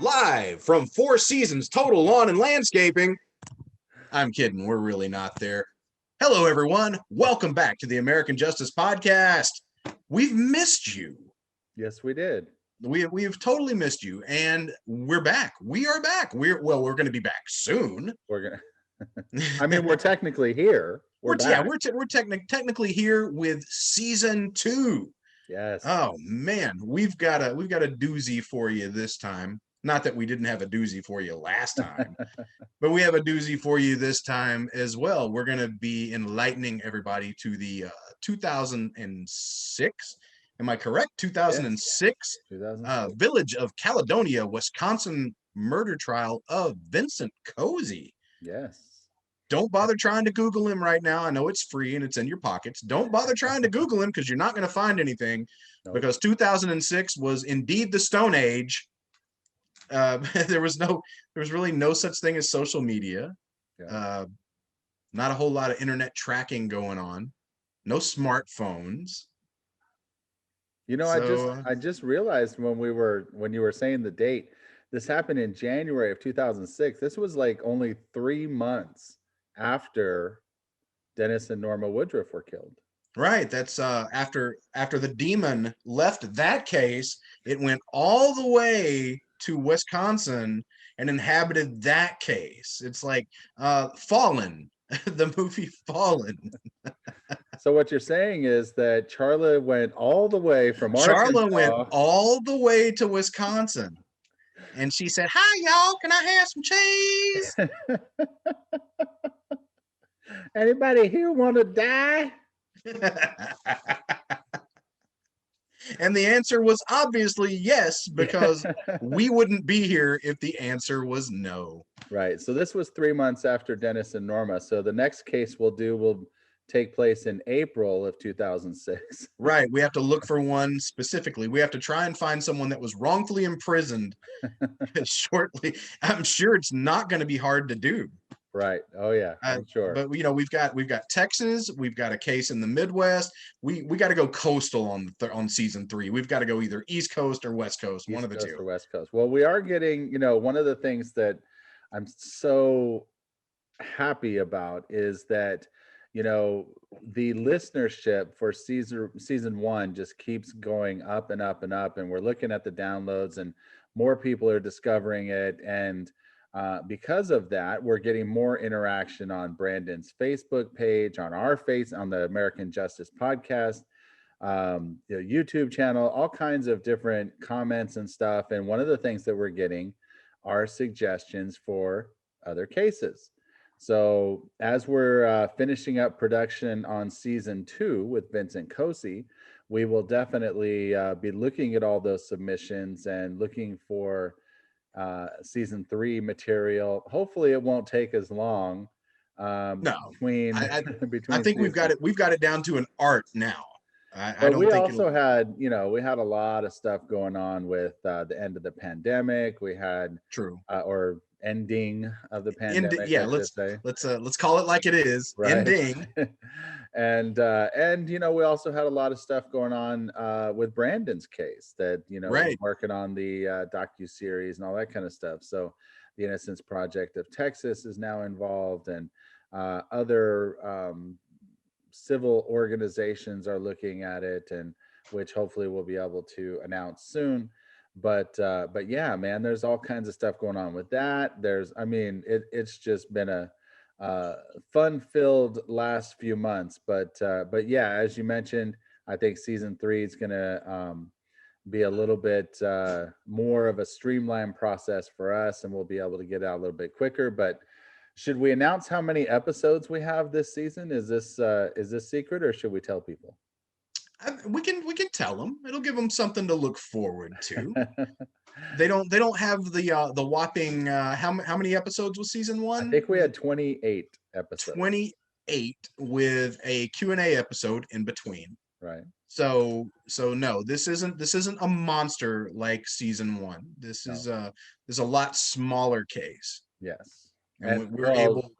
Live from Four Seasons Total Lawn and Landscaping. I'm kidding. We're really not there. Hello, everyone. Welcome back to the American Justice Podcast. We've missed you. Yes, we did. We've totally missed you, and we're back. We are back. We're going to be back soon. We're gonna. I mean, we're technically here. We're back. We're technically here with season 2. Yes. Oh man, we've got a doozy for you this time. Not that we didn't have a doozy for you last time, but we have a doozy for you this time as well. We're going to be enlightening everybody to the 2006. Am I correct? 2006 village of Caledonia, Wisconsin murder trial of Vincent Cozy. Yes. Don't bother trying to Google him right now. I know it's free and it's in your pockets. Don't bother trying to Google him because you're not going to find anything. Nope. Because 2006 was indeed the Stone Age. There was really no such thing as social media. Yeah. Not a whole lot of internet tracking going on. No smartphones. You know, I just realized when you were saying the date, this happened in January of 2006. This was like only 3 months after Dennis and Norma Woodruff were killed. Right. That's after the demon left that case, it went all the way to Wisconsin and inhabited that case. It's like Fallen, the movie Fallen. So what you're saying is that Charla went all the way from Arkansas. Charla went all the way to Wisconsin. And she said, "Hi, y'all. Can I have some cheese? Anybody here want to die?" And the answer was obviously yes, because we wouldn't be here if the answer was no. Right. So this was 3 months after Dennis and Norma. So the next case will take place in April of 2006. Right. We have to look for one specifically. We have to try and find someone that was wrongfully imprisoned shortly. I'm sure it's not going to be hard to do. Right. Oh yeah, I'm sure. But you know, we've got Texas. We've got a case in the Midwest. We got to go coastal on season 3. We've got to go either East Coast or West Coast. One of the two. Or West Coast. Well, we are getting. You know, one of the things that I'm so happy about is that, you know, the listenership for season 1 just keeps going up and up and up, and we're looking at the downloads, and more people are discovering it, and because of that, we're getting more interaction on Brandon's Facebook page, on the American Justice Podcast, YouTube channel, all kinds of different comments and stuff. And one of the things that we're getting are suggestions for other cases. So as we're finishing up production on season 2 with Vincent Cozy, we will definitely be looking at all those submissions and looking for season 3 material. Hopefully it won't take as long. No, between I think we've got it down to an art now. We also had a lot of stuff going on with the end of the pandemic. We had or ending of the pandemic. Let's call it like it is. Right. Ending. And we also had a lot of stuff going on with Brandon's case that right. working on the docu-series and all that kind of stuff. So the Innocence Project of Texas is now involved, and other civil organizations are looking at it, and which hopefully we'll be able to announce soon. But yeah, man, there's all kinds of stuff going on with that. It's just been a fun-filled last few months. But yeah, as you mentioned, I think season 3 is gonna be a little bit more of a streamlined process for us, and we'll be able to get out a little bit quicker. But should we announce how many episodes we have this season? Is this secret, or should we tell people? We can tell them. It'll give them something to look forward to. They don't have the whopping how many episodes was season 1? I think we had 28 episodes. 28 with a Q&A episode in between. Right. So no, this isn't a monster like season 1. This is a lot smaller case. Yes. And we're able,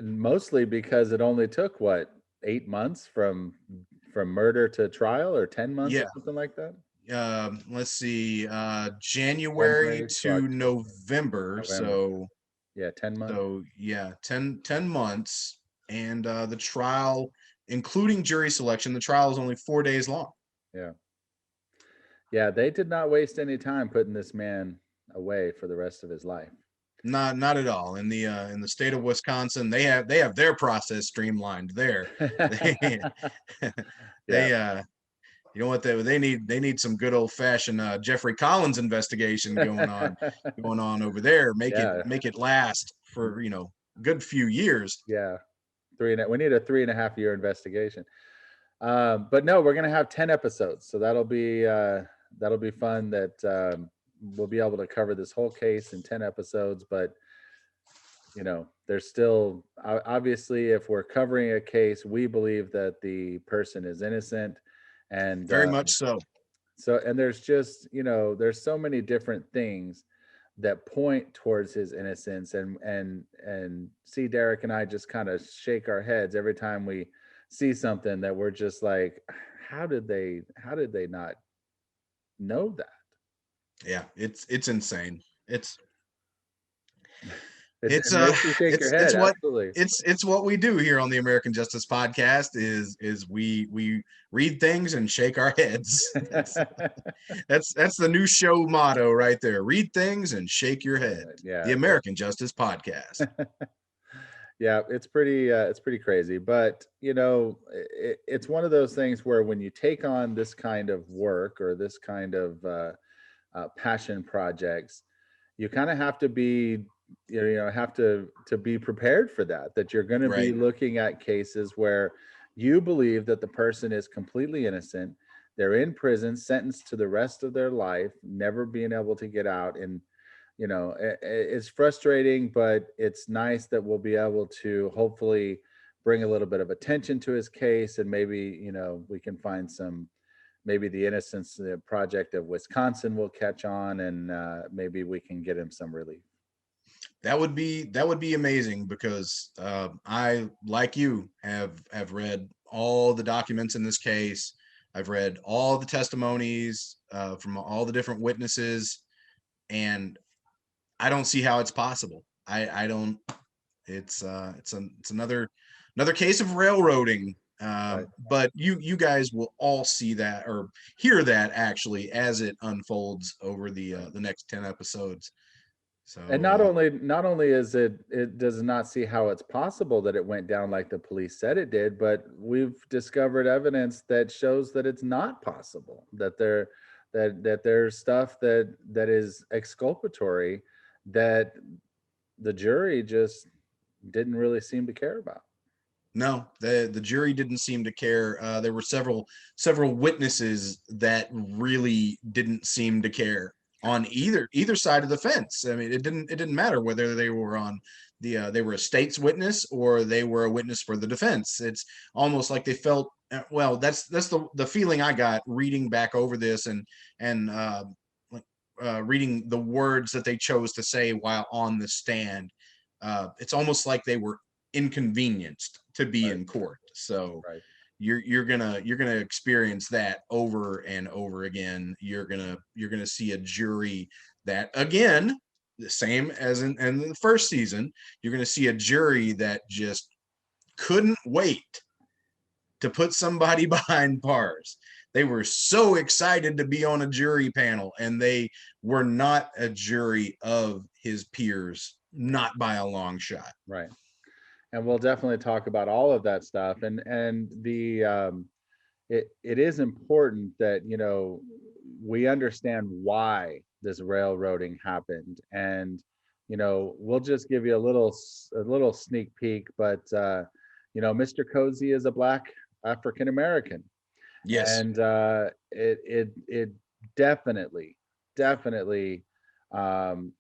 mostly because it only took 8 months from murder to trial, or 10 months, or something like that. let's see, January January to to October, November. November. So Yeah, 10 months. yeah, 10 months. And the trial, including jury selection, the trial is only 4 days long. Yeah. Yeah, they did not waste any time putting this man away for the rest of his life. Not at all. In the state of Wisconsin, they have their process streamlined there. They Yeah. they you know what they need some good old fashioned Jeffrey Collins investigation going on over there. Yeah. Make it last for good few years. Yeah. We need a 3.5 year investigation. But no, we're gonna have 10 episodes, so that'll be fun. That we'll be able to cover this whole case in 10 episodes. But there's still obviously, if we're covering a case, we believe that the person is innocent, and Very much so. and there's just there's so many different things that point towards his innocence, and see Derick and I just kind of shake our heads every time we see something that we're just like, how did they not know that? Yeah, it's insane. It makes you shake your head. Absolutely. It's what we do here on the American Justice Podcast is we read things and shake our heads. That's the new show motto right there. Read things and shake your head. Yeah. The American Justice Podcast. Yeah, it's pretty crazy, but it's one of those things where when you take on this kind of work or this kind of passion projects, you kind of have to be have to be prepared for that you're going to be Right. looking at cases where you believe that the person is completely innocent. They're in prison, sentenced to the rest of their life, never being able to get out. And it's frustrating, but it's nice that we'll be able to hopefully bring a little bit of attention to his case, and maybe we can find some, maybe the Innocence Project of Wisconsin will catch on, and maybe we can get him some relief. That would be amazing, because I, like you, have read all the documents in this case. I've read all the testimonies from all the different witnesses, and I don't see how it's possible. I don't. It's another case of railroading. Right. But you guys will all see that or hear that actually as it unfolds over the next 10 episodes. So, And not only is it does not see how it's possible that it went down like the police said it did, but we've discovered evidence that shows that it's not possible, that there's stuff that is exculpatory that the jury just didn't really seem to care about. no, the jury didn't seem to care. There were several witnesses that really didn't seem to care on either side of the fence. I mean, it didn't matter whether they were on they were a state's witness or they were a witness for the defense. It's almost like they felt, well, that's the feeling I got reading back over this and reading the words that they chose to say while on the stand. It's almost like they were inconvenienced to be in court. So Right. you're gonna experience that over and over again. You're gonna see a jury that, again, the same as in the first season, you're gonna see a jury that just couldn't wait to put somebody behind bars. They were so excited to be on a jury panel, and they were not a jury of his peers, not by a long shot. Right. And we'll definitely talk about all of that stuff. And the it is important that we understand why this railroading happened. And we'll just give you a little sneak peek. But Mr. Cozy is a Black African American. Yes. And it definitely um,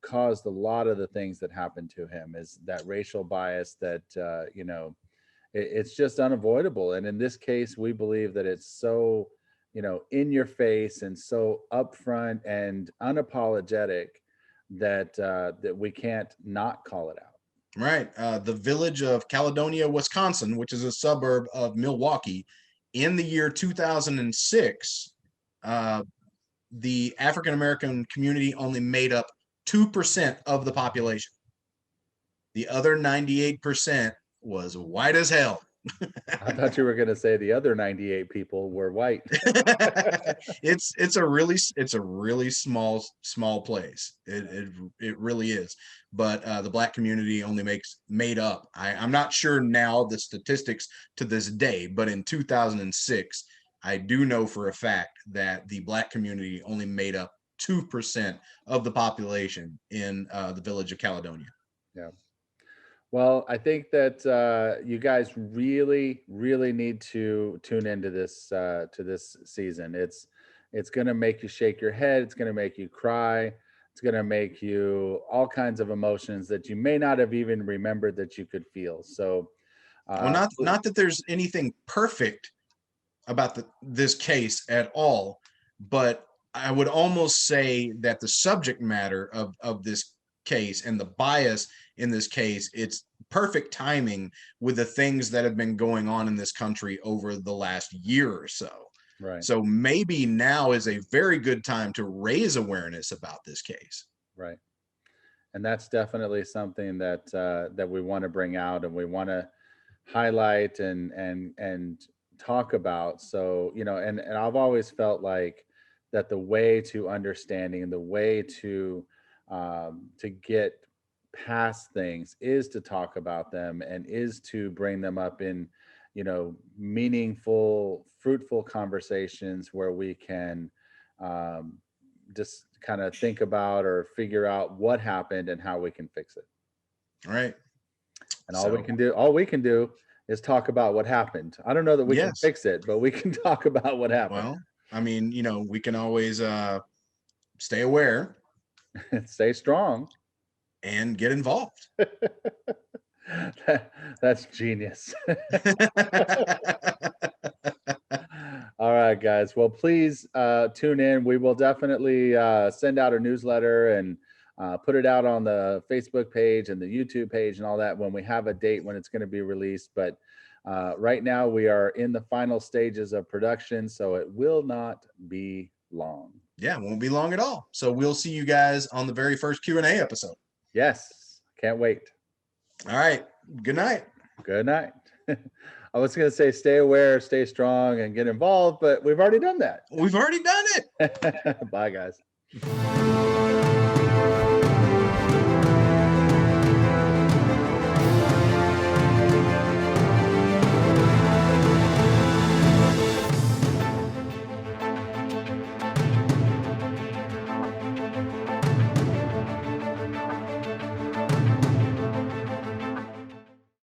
caused a lot of the things that happened to him, is that racial bias that it's just unavoidable. And in this case, we believe that it's so in your face and so upfront and unapologetic that that we can't not call it out. Right. The village of Caledonia, Wisconsin, which is a suburb of Milwaukee, in the year 2006, the African American community only made up 2% of the population. The other 98% was white as hell. I thought you were going to say the other 98 people were white. It's a really small place. It really is. But the Black community only made up. I'm not sure now the statistics to this day, but in 2006, I do know for a fact that the Black community only made up 2% of the population in the village of Caledonia. Yeah. Well, I think that you guys really, really need to tune into this season. It's going to make you shake your head. It's going to make you cry. It's going to make you all kinds of emotions that you may not have even remembered that you could feel. So, Well, not that there's anything perfect about this case at all, but I would almost say that the subject matter of this case and the bias in this case, it's perfect timing with the things that have been going on in this country over the last year or so. right. So maybe now is a very good time to raise awareness about this case. Right. And that's definitely something that we want to bring out and we want to highlight and talk about. So, and I've always felt like that the way to understanding and the way to get past things is to talk about them and is to bring them up in, meaningful, fruitful conversations where we can just kind of think about or figure out what happened and how we can fix it. All right. And all we can do is talk about what happened. I don't know that we can fix it, but we can talk about what happened. Well, I mean, we can always stay aware, stay strong, and get involved. That's genius. All right, guys. Well, please tune in. We will definitely send out a newsletter and put it out on the Facebook page and the YouTube page and all that when we have a date when it's going to be released. But right now we are in the final stages of production, so it will not be long. Yeah, it won't be long at all. So we'll see you guys on the very first Q&A episode. Yes. Can't wait. All right. Good night. Good night. I was going to say stay aware, stay strong, and get involved, but we've already done that. We've already done it. Bye, guys.